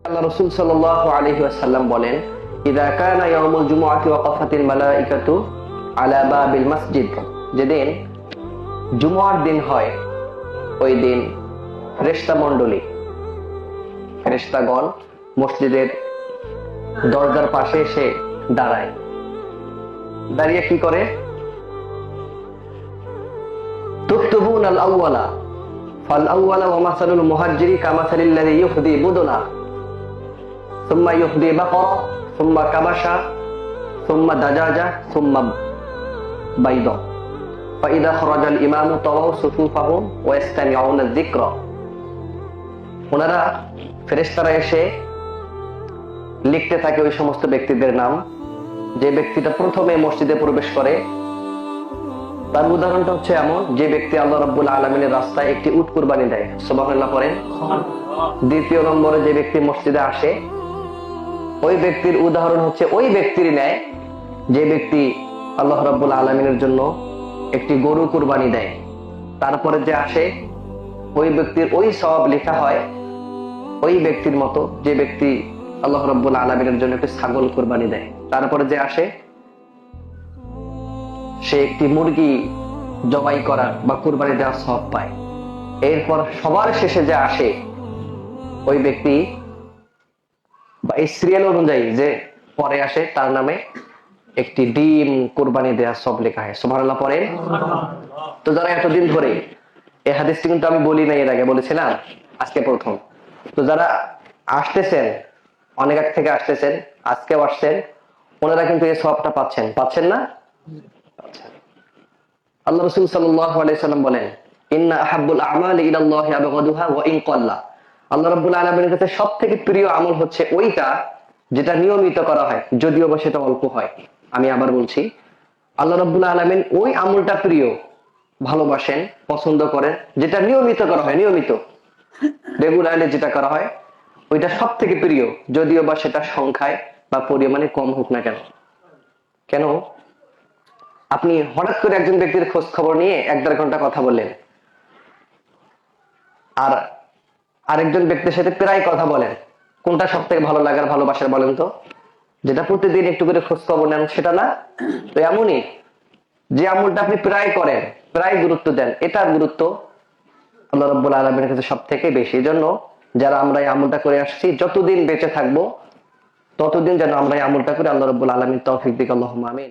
আল্লাহ রাসূল সাল্লাল্লাহু আলাইহি ওয়াসাল্লাম বলেন, ইযা কানা ইয়াউমুল জুমআতি ওয়াকাফাতিল মালাইকাতু আলা বাবিল মসজিদ, যেদিন জুমার দিন হয় ওই দিন ফেরেশতাগণ মসজিদের দরজার পাশে এসে দাঁড়ায়। দাঁড়িয়ে কি করে? তুকতুবুনাল আউওয়ালা ফাল আউওয়ালা ওয়া মাসালুল মুহাজ্জিরি কামাসালিল্লাযী ইউহদি বুদনা সুম্মা ইউহদি বাকারা সুম্মা কাবাশা সুম্মা দাজাজা সুম্মা বাইদা ফাইদা খরাজাল ইমামু তাওয়াউ সুফুফাহুম ওয়া ইস্তামিউনা যিকরা। ওনারা ফেরেশতারা এসে লিখতে থাকে ওই সমস্ত ব্যক্তিদের নাম, যে ব্যক্তিটা প্রথমে মসজিদে প্রবেশ করে। তার উদাহরণটা হচ্ছে এমন, যে ব্যক্তি আল্লাহ রাব্বুল আলামিনের রাস্তায় একটি উট কুরবানি দেয়, সুবহানাল্লাহ পড়েন। দ্বিতীয় নম্বরে যে ব্যক্তি মসজিদে আসে, ওই ব্যক্তির উদাহরণ হচ্ছে ওই ব্যক্তির ন্যায় যে ব্যক্তি আল্লাহ রাব্বুল আলামিনের জন্য একটি গরু কুরবানি দেয়। তারপরে যে আসে, ওই ব্যক্তির ওই সওয়াব লেখা হয় ওই ব্যক্তির মতো যে ব্যক্তি আল্লাহ রাব্বুল আলামিনের জন্য একটি ছাগল কুরবানি দেয়। তারপরে যে আসে, সে একটি মুরগি জবাই করার বা কুরবানি দেওয়ার সওয়াব পায়। এরপর সবার শেষে যে আসে, ওই ব্যক্তি বা এই সিরিয়াল অনুযায়ী যে পরে আসে, তার নামে একটি ডিম কুরবানি দেওয়ার সওয়াব লেখা হয়। সুবহানাল্লাহ পড়েন। তো যারা এতদিন ধরে, এই হাদিসটি কিন্তু আমি বলি না, এর আগে বলেছিলাম, আজকে প্রথম। তো যারা আসতেছেন, অনেক আগ থেকে আসতেছেন, আজকেও আসছেন, ওনারা কিন্তু এই সওয়াবটা পাচ্ছেন না? আল্লাহ রাসূল সাল্লাল্লাহু আলাইহি ওয়াসাল্লাম বলেন, ইন্না আহাব্বুল আমালি ইলাল্লাহি আবগাদুহা ওয়া ইন ক্বাল্লা। আল্লাহ রাব্বুল আলামিনের কাছে সবথেকে প্রিয় আমল হচ্ছে ওইটা যেটা নিয়মিত করা হয়, যদিও বা সেটা অল্প হয়। আমি আবার বলছি, আল্লাহ রাব্বুল আলামিন ওই আমলটা প্রিয়, ভালোবাসেন, পছন্দ করেন, যেটা নিয়মিত করা হয়, নিয়মিত রেগুলারলি যেটা করা হয়, ওইটা সবথেকে প্রিয়, যদিও বা সেটা সংখ্যায় বা পরিমাণে কম হোক না কেন। কেন? আপনি হঠাৎ করে একজন ব্যক্তির খোঁজ খবর নিয়ে 1-1.5 ঘন্টা কথা বললেন, আর আরেকজন ব্যক্তির সাথে প্রায় কথা বলেন, কোনটা সব থেকে ভালো লাগার, ভালোবাসার বলেন তো? যেটা প্রতিদিন একটু করে খোঁজ খবর নেন, সেটা না? তো এমনই যে আমলটা আপনি প্রায় করেন, প্রায় গুরুত্ব দেন, এটার গুরুত্ব আল্লাহ রাব্বুল আলামিনের কাছে সব থেকে বেশি। এজন্য যারা আমরা এই আমলটা করে আসছি, যতদিন বেঁচে থাকবো ততদিন যেন আমরা এই আমলটা করে আল্লাহ রাব্বুল আলামিন তৌফিক দিক, আল্লাহুম্মা আমিন।